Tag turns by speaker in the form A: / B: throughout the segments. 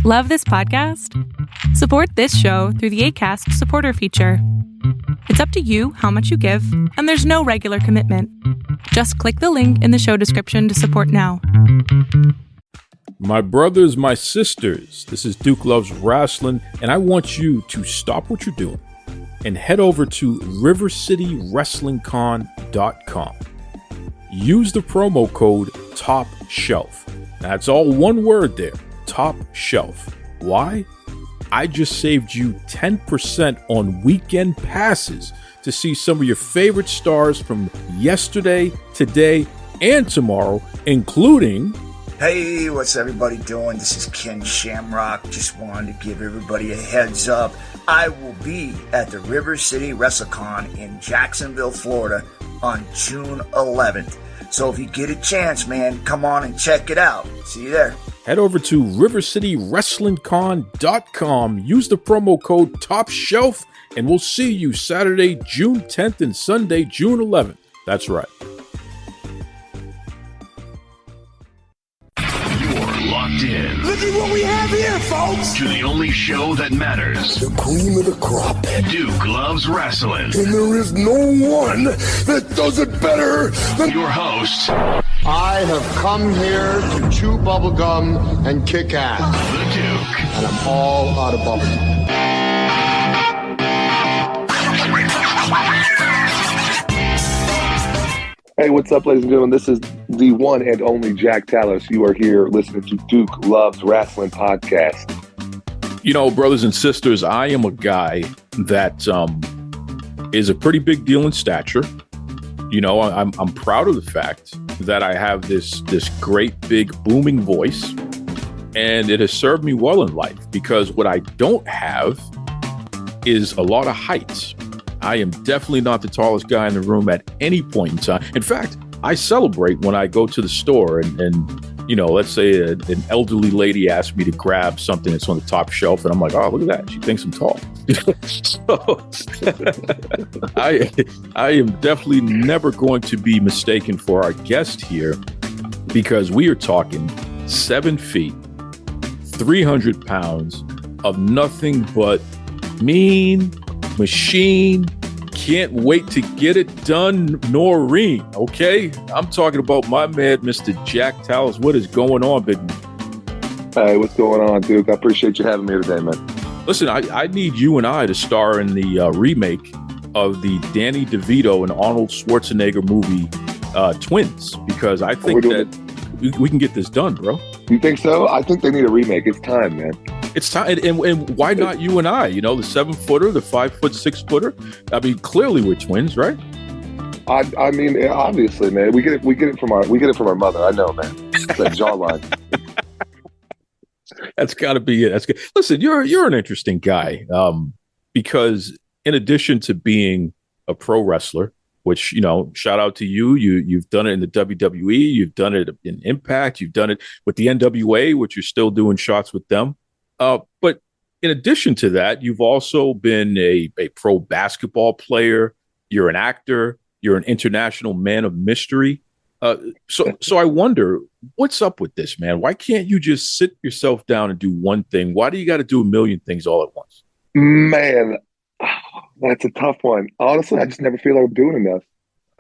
A: Love this podcast? Support this show through the Acast supporter feature. It's up to you how much you give, and there's no regular commitment. Just click the link in the show description to support now.
B: My brothers, my sisters, this is Duke Loves Rasslin, and I want you to stop what you're doing and head over to rivercitywrestlingcon.com. Use the promo code Top Shelf. That's all one word there, Top Shelf. Why? I just saved you 10% on weekend passes to see some of your favorite stars from yesterday, today, and tomorrow, including...
C: Hey, what's everybody doing? This is Ken Shamrock. Just wanted to give everybody a heads up. I will be at the River City WrestleCon in Jacksonville, Florida on June 11th. So if you get a chance, man, come on and check it out. See you there.
B: Head over to rivercitywrestlingcon.com. Use the promo code Top Shelf, and we'll see you Saturday, June 10th and Sunday, June 11th. That's right.
D: Locked in.
E: Look at what we have here, folks.
D: To the only show that matters.
E: The cream of the crop.
D: Duke Loves Wrestling.
E: And there is no one that does it better than
D: your host.
F: I have come here to chew bubblegum and kick ass.
D: The Duke.
F: And I'm all out of bubblegum.
G: Hey, what's up, ladies and gentlemen? This is the one and only Jack Talos. You are here listening to Duke Loves Wrestling podcast.
B: You know, brothers and sisters, I am a guy that is a pretty big deal in stature. You know, I'm proud of the fact that I have this great, big, booming voice, and it has served me well in life because what I don't have is a lot of height. I am definitely not the tallest guy in the room at any point in time. In fact, I celebrate when I go to the store and you know, let's say an elderly lady asks me to grab something that's on the top shelf, and I'm like, oh, look at that. She thinks I'm tall. So I am definitely never going to be mistaken for our guest here because we are talking 7 feet, 300 pounds of nothing but mean machine, can't wait to get it done, Noreen. Okay, I'm talking about my man, Mr. Jack Talos. What is going on, big man?
G: Hey, what's going on, Duke? I appreciate you having me today, man.
B: Listen, I need you and I to star in the remake of the Danny DeVito and Arnold Schwarzenegger movie Twins, because I think that we can get this done, bro.
G: You think so? I think they need a remake. It's time, man.
B: It's time, and why not you and I? You know, the 7-footer, the 5'6"-footer. I mean, clearly we're twins, right?
G: I mean, obviously, man. We get it from our mother. I know, man. That jawline.
B: That's got to be it. That's good. Listen, you're an interesting guy, because in addition to being a pro wrestler, which, you know, shout out to you. You've done it in the WWE. You've done it in Impact. You've done it with the NWA, which you're still doing shots with them. But in addition to that, you've also been a pro basketball player. You're an actor. You're an international man of mystery. So I wonder, what's up with this, man? Why can't you just sit yourself down and do one thing? Why do you got to do a million things all at once?
G: Man, that's a tough one. Honestly, I just never feel like I'm doing enough.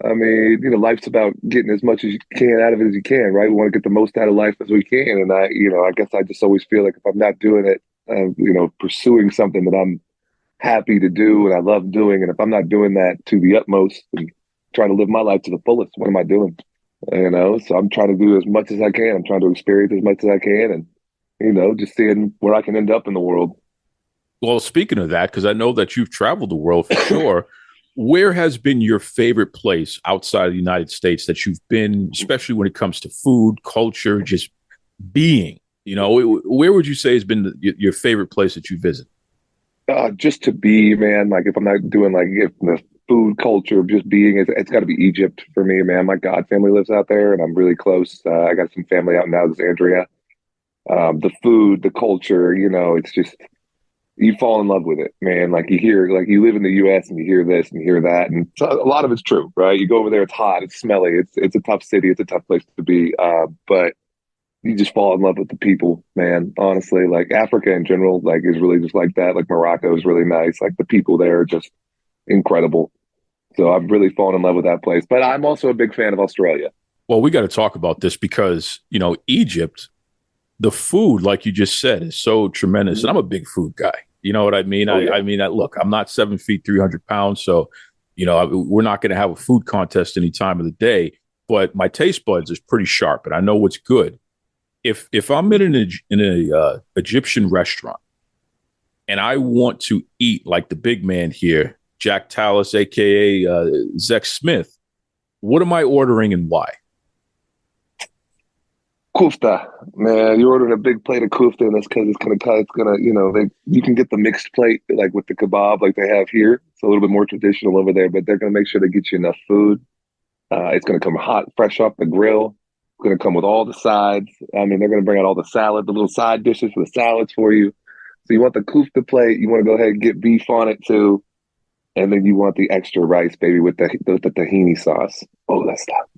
G: I mean, you know, life's about getting as much as you can out of it as you can, right? We want to get the most out of life as we can. And I guess I just always feel like if I'm not doing it, pursuing something that I'm happy to do and I love doing, and if I'm not doing that to the utmost and trying to live my life to the fullest, what am I doing? You know, so I'm trying to do as much as I can. I'm trying to experience as much as I can, and, you know, just seeing where I can end up in the world.
B: Well, speaking of that, because I know that you've traveled the world for sure, where has been your favorite place outside of the United States that you've been, especially when it comes to food, culture, just being? You know, where would you say has been your favorite place that you visit?
G: Just to be, man. Like, if I'm not doing the food culture, just being, it's got to be Egypt for me, man. My God family lives out there, and I'm really close. I got some family out in Alexandria. The food, the culture, you know, it's just, you fall in love with it, man. Like, you live in the U.S. and you hear this and you hear that, and a lot of it's true, right? You go over there, it's hot, it's smelly, it's a tough city, it's a tough place to be. But you just fall in love with the people, man. Honestly, like Africa in general, like is really just like that. Like Morocco is really nice. Like the people there are just incredible. So I've really fallen in love with that place. But I'm also a big fan of Australia.
B: Well, we got to talk about this because, Egypt, the food, like you just said, is so tremendous. And I'm a big food guy. You know what I mean? Look, I'm not 7 feet, 300 pounds. So, we're not going to have a food contest any time of the day. But my taste buds is pretty sharp, and I know what's good. If I'm in an Egyptian restaurant and I want to eat like the big man here, Jack Talos, aka Zech Smith, what am I ordering and why?
G: Kufta, man, you're ordering a big plate of kufta, and that's because you can get the mixed plate like with the kebab like they have here. It's a little bit more traditional over there, but they're gonna make sure they get you enough food. It's gonna come hot, fresh off the grill. It's gonna come with all the sides. I mean, they're gonna bring out all the salad, the little side dishes for the salads for you. So you want the kufta plate, you want to go ahead and get beef on it too, and then you want the extra rice, baby, with the tahini sauce. Oh, that's tough.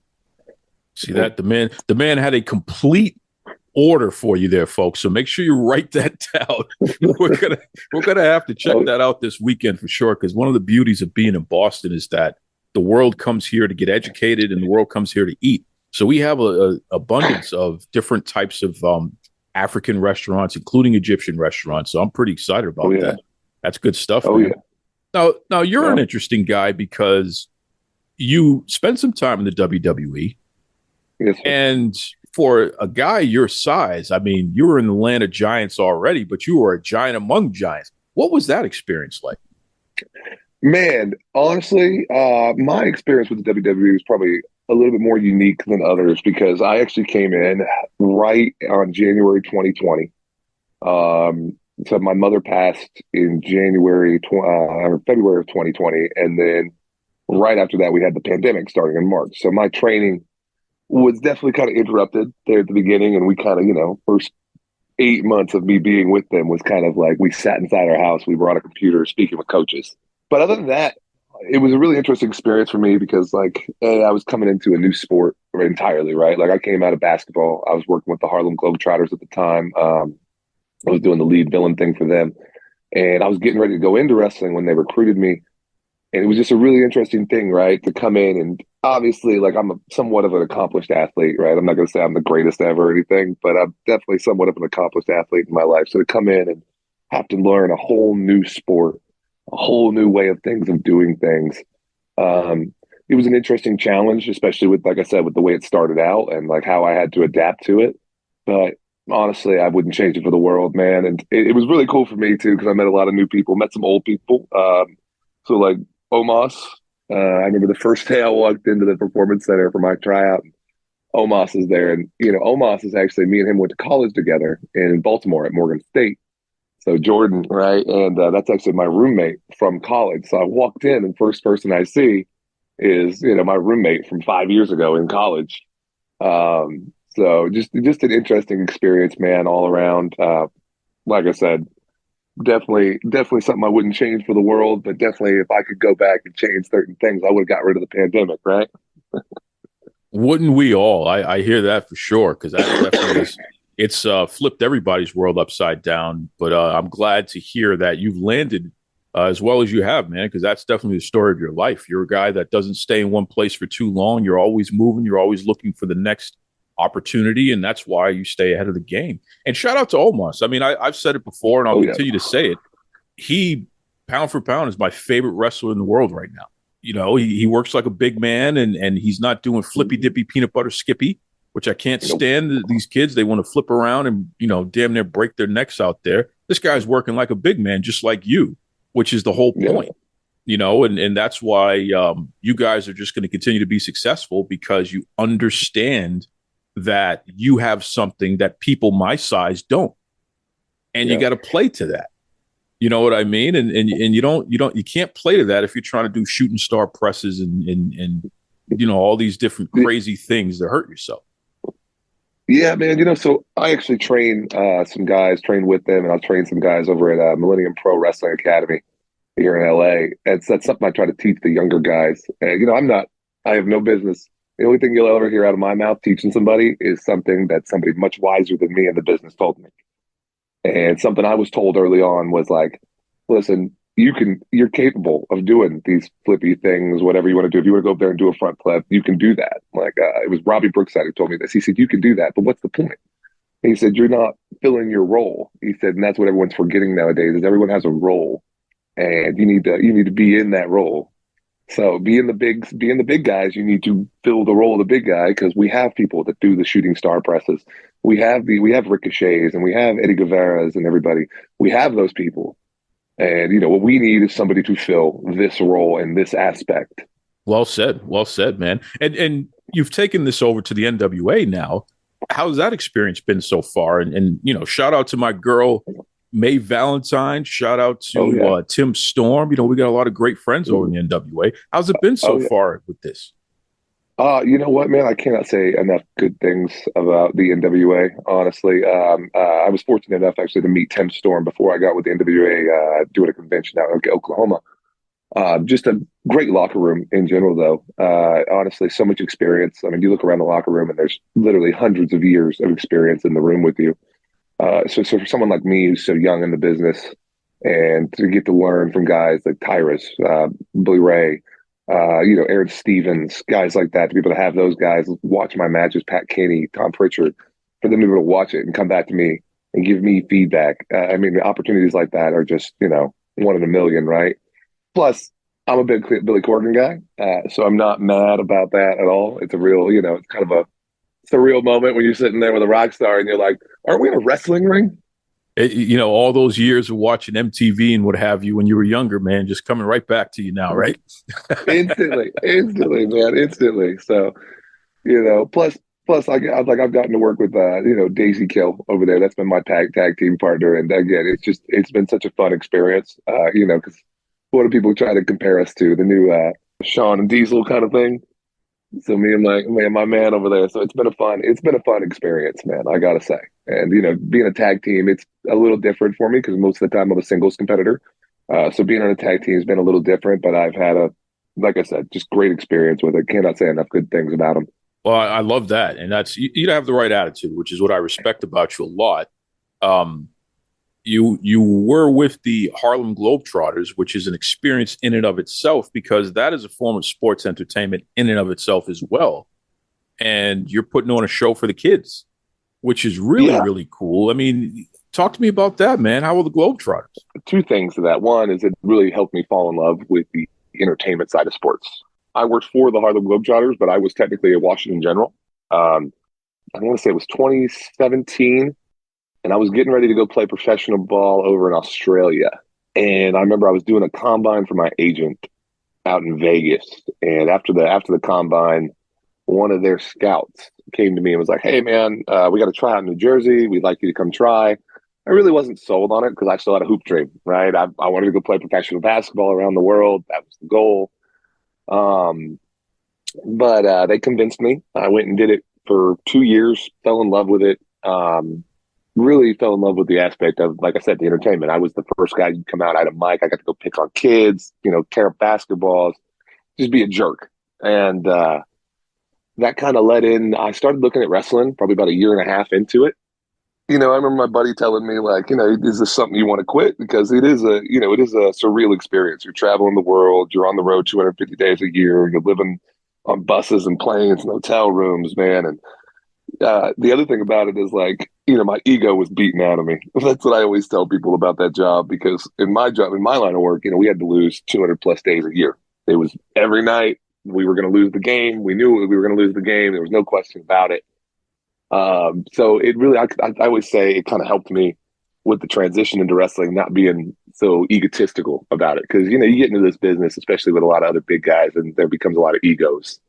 B: See that the man had a complete order for you there, folks. So make sure you write that down. we're gonna have to check that out this weekend for sure. Because one of the beauties of being in Boston is that the world comes here to get educated, and the world comes here to eat. So we have a abundance of different types of African restaurants, including Egyptian restaurants. So I'm pretty excited about that. That's good stuff. Man. Yeah. Now you're an interesting guy because you spent some time in the WWE.
G: Yes,
B: and for a guy your size, I mean, you were in the land of giants already, but you were a giant among giants. What was that experience like?
G: Man, honestly, my experience with the WWE was probably a little bit more unique than others because I actually came in right on January 2020. So my mother passed in February of 2020. And then right after that, we had the pandemic starting in March. So my training was definitely kind of interrupted there at the beginning. And we kind of, first 8 months of me being with them was kind of like we sat inside our house. We were on a computer speaking with coaches. But other than that, it was a really interesting experience for me because, I was coming into a new sport entirely, right? Like, I came out of basketball. I was working with the Harlem Globetrotters at the time. I was doing the lead villain thing for them. And I was getting ready to go into wrestling when they recruited me. And it was just a really interesting thing, right? To come in and obviously, I'm somewhat of an accomplished athlete, right? I'm not going to say I'm the greatest ever or anything, but I'm definitely somewhat of an accomplished athlete in my life. So to come in and have to learn a whole new sport, a whole new way of doing things. It was an interesting challenge, especially with, like I said, with the way it started out and how I had to adapt to it. But honestly, I wouldn't change it for the world, man. And it was really cool for me too, because I met a lot of new people, met some old people. So Omos, I remember the first day I walked into the performance center for my tryout, Omos is there. And, Omos is actually, me and him went to college together in Baltimore at Morgan State. So Jordan, right? And that's actually my roommate from college. So I walked in and first person I see is, my roommate from 5 years ago in college. So just an interesting experience, man, all around. Like I said, definitely something I wouldn't change for the world, but definitely if I could go back and change certain things, I would have got rid of the pandemic, right?
B: Wouldn't we all? I hear that for sure, because that definitely is. It's flipped everybody's world upside down, but I'm glad to hear that you've landed as well as you have, man, because that's definitely the story of your life. You're a guy that doesn't stay in one place for too long. You're always moving. You're always looking for the next opportunity, and that's why you stay ahead of the game. And shout out to Omos. I mean, I've said it before, and I'll continue to say it. He, pound for pound, is my favorite wrestler in the world right now. He works like a big man, and he's not doing flippy-dippy peanut butter skippy, which I can't stand. These kids, they want to flip around and, damn near break their necks out there. This guy's working like a big man, just like you, which is the whole point, and that's why you guys are just going to continue to be successful, because you understand that you have something that people my size don't. And you got to play to that. You know what I mean? And you can't play to that if you're trying to do shooting star presses and all these different crazy things that hurt yourself.
G: Yeah, man. So I actually trained with them, and I'll train some guys over at Millennium Pro Wrestling Academy here in LA. That's something I try to teach the younger guys. And, I have no business The only thing you'll ever hear out of my mouth teaching somebody is something that somebody much wiser than me in the business told me. And something I was told early on was like, listen, you're capable of doing these flippy things, whatever you want to do. If you want to go up there and do a front flip, you can do that. Like, it was Robbie Brookside who told me this. He said, you can do that, but what's the point? He said, you're not filling your role. He said, and that's what everyone's forgetting nowadays is everyone has a role and you need to be in that role. So being the big guys, you need to fill the role of the big guy because we have people that do the shooting star presses. We have Ricochets and we have Eddie Guevara's and everybody. We have those people. And, you know, what we need is somebody to fill this role in this aspect.
B: Well said, man. And you've taken this over to the NWA now. How's that experience been so far? And you know, shout out to my girl, May Valentine. Shout out to Tim Storm. You know, we got a lot of great friends over in the NWA. How's it been so far with this?
G: You know what, man? I cannot say enough good things about the NWA, honestly. I was fortunate enough actually to meet Tim Storm before I got with the NWA doing a convention out in Oklahoma. Just a great locker room in general, though. Honestly, so much experience. I mean, you look around the locker room and there's literally hundreds of years of experience in the room with you. So for someone like me who's so young in the business and to get to learn from guys like Tyrus, Billy Ray, you know, Aaron Stevens, guys like that, to be able to have those guys watch my matches, Pat Kenny, Tom Pritchard, for them to be able to watch it and come back to me and give me feedback. I mean, the opportunities like that are just, you know, one in a million, right? Plus, I'm a big Billy Corgan guy, so I'm not mad about that at all. It's a real, you know, it's kind of a surreal moment when you're sitting there with a rock star and you're like, aren't we in a wrestling ring?
B: You know, all those years of watching MTV and what have you when you were younger, man, just coming right back to you now, right?
G: instantly, man, instantly. So, you know, plus, I've gotten to work with, you know, Daisy Kill over there. That's been my tag team partner, and again, it's been such a fun experience. You know, because what do people try to compare us to? The new Shawn and Diesel kind of thing. So me and my man over there. So it's been a fun experience, man. I gotta say. And you know, being a tag team, it's a little different for me because most of the time I'm a singles competitor. So being on a tag team has been a little different, but I've had like I said, just great experience with it. Cannot say enough good things about them.
B: Well, I love that, and that's you have the right attitude, which is what I respect about you a lot. You were with the Harlem Globetrotters, which is an experience in and of itself, because that is a form of sports entertainment in and of itself as well. And you're putting on a show for the kids, which is really, really cool. I mean, talk to me about that, man. How were the Globetrotters?
G: Two things to that. One is it really helped me fall in love with the entertainment side of sports. I worked for the Harlem Globetrotters, but I was technically a Washington General. I want to say it was 2017. And I was getting ready to go play professional ball over in Australia. And I remember I was doing a combine for my agent out in Vegas. And after the combine, one of their scouts came to me and was like, hey, man, we got a tryout in New Jersey. We'd like you to come try. I really wasn't sold on it because I still had a hoop dream, right? I wanted to go play professional basketball around the world. That was the goal. But they convinced me. I went and did it for 2 years, fell in love with it. Really fell in love with the aspect of, like I said, the entertainment. I was the first guy to come out. I had a mic. I got to go pick on kids, you know, tear up basketballs, just be a jerk. And that kind of led in. I started looking at wrestling probably about a year and a half into it. You know, I remember my buddy telling me, like, you know, is this something you want to quit? Because it is a surreal experience. You're traveling the world. You're on the road 250 days a year. You're living on buses and planes and hotel rooms, man. And the other thing about it is, like, you know, my ego was beaten out of me. That's what I always tell people about that job, because in my line of work, you know, we had to lose 200 plus days a year. It was every night we were going to lose the game. We knew we were going to lose the game. There was no question about it. So it really, I always say it kind of helped me with the transition into wrestling, not being so egotistical about it. Because, you know, you get into this business, especially with a lot of other big guys, and there becomes a lot of egos.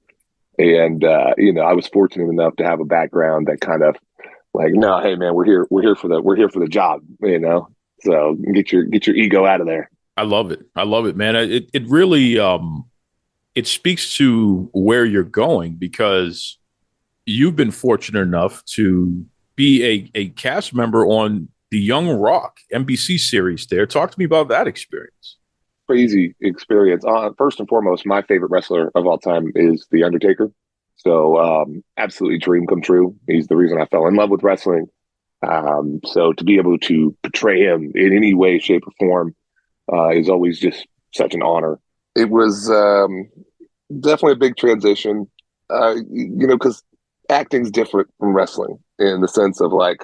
G: And, you know, I was fortunate enough to have a background that kind of, like, no, hey man, we're here for the job, you know. So get your ego out of there.
B: I love it, man. It really it speaks to where you're going, because you've been fortunate enough to be a cast member on the Young Rock NBC series there. Talk to me about that experience.
G: Crazy experience. First and foremost, my favorite wrestler of all time is The Undertaker. So absolutely dream come true. He's the reason I fell in love with wrestling. So to be able to portray him in any way, shape, or form is always just such an honor. It was definitely a big transition, because acting's different from wrestling in the sense of like,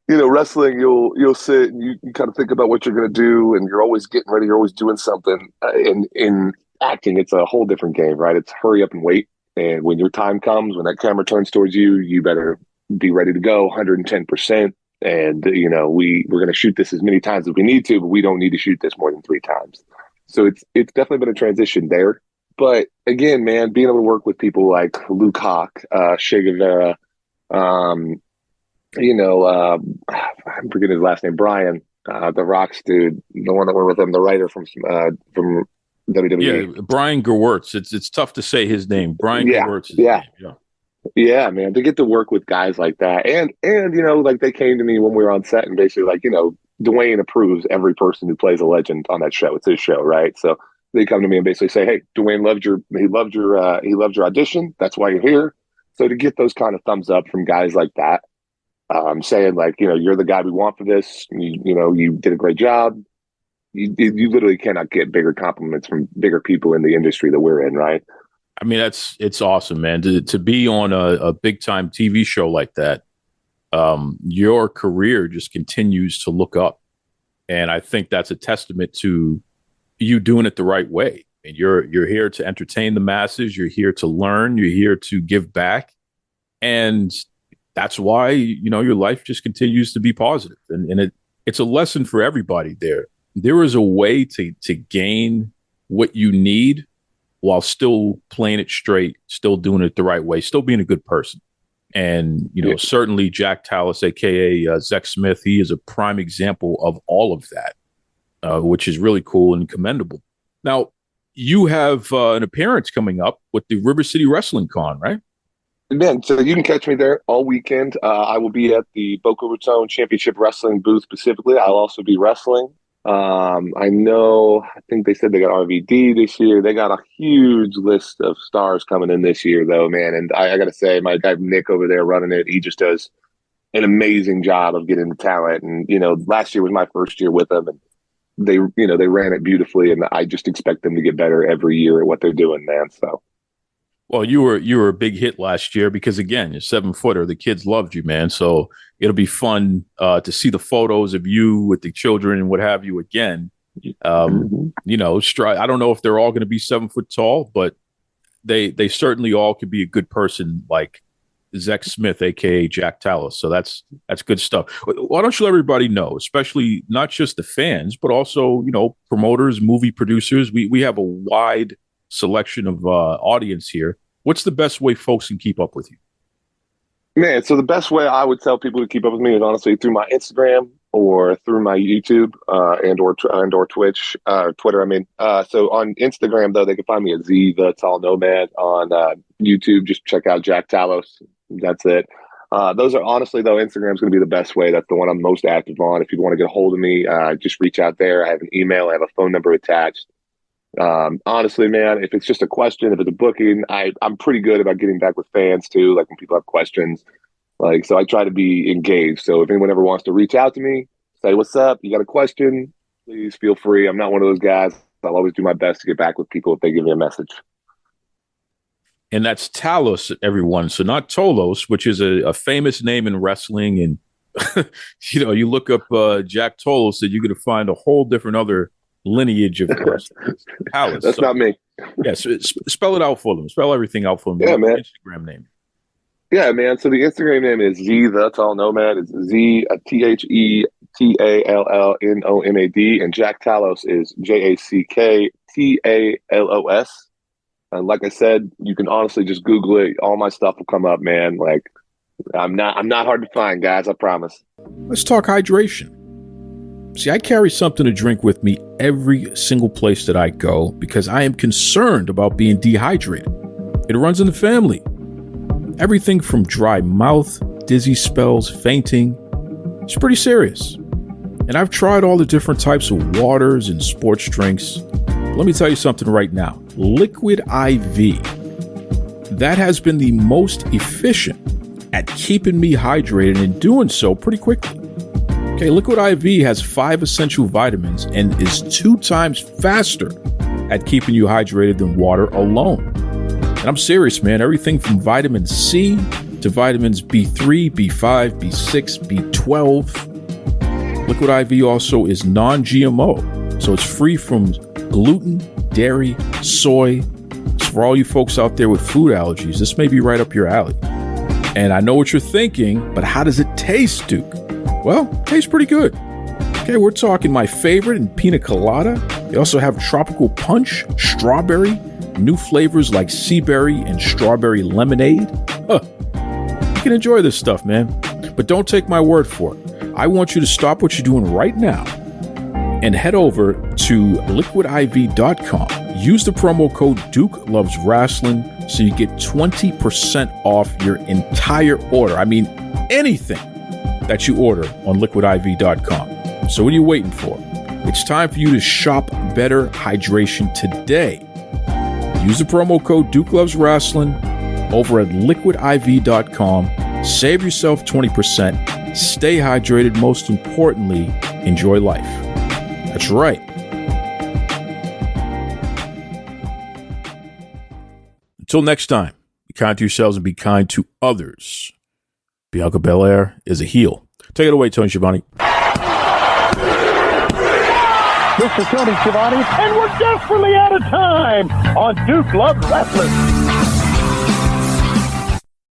G: wrestling, you'll sit and you kind of think about what you're going to do, and you're always getting ready. You're always doing something. In acting, it's a whole different game, right? It's hurry up and wait. And when your time comes, when that camera turns towards you, you better be ready to go 110%. And, we're going to shoot this as many times as we need to, but we don't need to shoot this more than 3 times. So it's definitely been a transition there. But again, man, being able to work with people like Luke Hawk, Che Guevara, I'm forgetting his last name, Brian, the Rocks dude, the one that went with him, the writer from WWE.
B: Yeah, Brian Gewirtz. It's tough to say his name. Brian Gewirtz.
G: Yeah. Yeah, man, to get to work with guys like that. And like they came to me when we were on set and basically like, Dwayne approves every person who plays a legend on that show. It's his show, right? So they come to me and basically say, hey, Dwayne loved your audition. That's why you're here. So to get those kind of thumbs up from guys like that, saying like, you're the guy we want for this. You did a great job. You literally cannot get bigger compliments from bigger people in the industry that we're in, right?
B: I mean, it's awesome, man. To be on a big time TV show like that, your career just continues to look up, and I think that's a testament to you doing it the right way. And you're here to entertain the masses. You're here to learn. You're here to give back, and that's why your life just continues to be positive. And it's a lesson for everybody there. There is a way to gain what you need while still playing it straight, still doing it the right way, still being a good person. And, certainly Jack Talos, a.k.a. Zech Smith, he is a prime example of all of that, which is really cool and commendable. Now, you have an appearance coming up with the River City Wrestling Con, right?
G: Man, so you can catch me there all weekend. I will be at the Boca Raton Championship Wrestling booth specifically. I'll also be wrestling. I think they said they got RVD this year. They got a huge list of stars coming in this year, though, man. And I got to say, my guy Nick over there running it, he just does an amazing job of getting the talent. And, last year was my first year with them, and they ran it beautifully. And I just expect them to get better every year at what they're doing, man. So.
B: Well, you were a big hit last year because, again, you're 7-footer. The kids loved you, man. So it'll be fun to see the photos of you with the children and what have you again. I don't know if they're all going to be 7 foot tall, but they certainly all could be a good person like Zech Smith, a.k.a. Jack Talos. So that's good stuff. Why don't you let everybody know, especially not just the fans, but also, promoters, movie producers. We have a wide selection of audience here. What's the best way folks can keep up with you?
G: Man, so the best way I would tell people to keep up with me is honestly through my Instagram or through my YouTube and or Twitch, Twitter. So on Instagram though, they can find me at the Tall Nomad. On YouTube, just check out Jack Talos. That's it. Those are honestly though, Instagram's going to be the best way. That's the one I'm most active on. If people want to get a hold of me, just reach out there. I have an email. I have a phone number attached. Honestly, man, if it's just a question, if it's a booking, I'm pretty good about getting back with fans too. Like when people have questions, so I try to be engaged. So if anyone ever wants to reach out to me, say, what's up? You got a question? Please feel free. I'm not one of those guys. I'll always do my best to get back with people if they give me a message.
B: And that's Talos, everyone. So not Tolos, which is a famous name in wrestling. And, you look up Jack Talos, and you're going to find a whole different other lineage of Talos.
G: That's not me.
B: Yes, spell it out for them. Spell everything out for them.
G: Yeah, man.
B: Instagram name.
G: Yeah, man. So the Instagram name is the Tall Nomad. It's TheTallNomad, and Jack Talos is JackTalos. And like I said, you can honestly just Google it. All my stuff will come up, man. Like I'm not hard to find, guys. I promise.
B: Let's talk hydration. See, I carry something to drink with me every single place that I go because I am concerned about being dehydrated. It runs in the family. Everything from dry mouth, dizzy spells, fainting. It's pretty serious. And I've tried all the different types of waters and sports drinks. Let me tell you something right now. Liquid IV that has been the most efficient at keeping me hydrated and doing so pretty quickly. Okay, Liquid IV has 5 essential vitamins and is 2 times faster at keeping you hydrated than water alone. And I'm serious, man. Everything from vitamin C to vitamins B3, B5, B6, B12. Liquid IV also is non-GMO, so it's free from gluten, dairy, soy. So for all you folks out there with food allergies, this may be right up your alley. And I know what you're thinking, but how does it taste, Duke? Well, it tastes pretty good. Okay, we're talking my favorite in pina colada. They also have tropical punch, strawberry, new flavors like sea berry and strawberry lemonade. You can enjoy this stuff, man. But don't take my word for it. I want you to stop what you're doing right now and head over to liquidiv.com. Use the promo code Duke Loves Rasslin so you get 20% off your entire order. I mean, anything that you order on liquidiv.com. So what are you waiting for? It's time for you to shop better hydration today. Use the promo code Duke Loves Rasslin over at liquidiv.com. Save yourself 20%. Stay hydrated. Most importantly, enjoy life. That's right. Until next time, be kind to yourselves and be kind to others. Bianca Belair is a heel. Take it away, Tony Schiavone.
H: This is Tony Schiavone, and we're desperately out of time on Duke Loves Wrestling.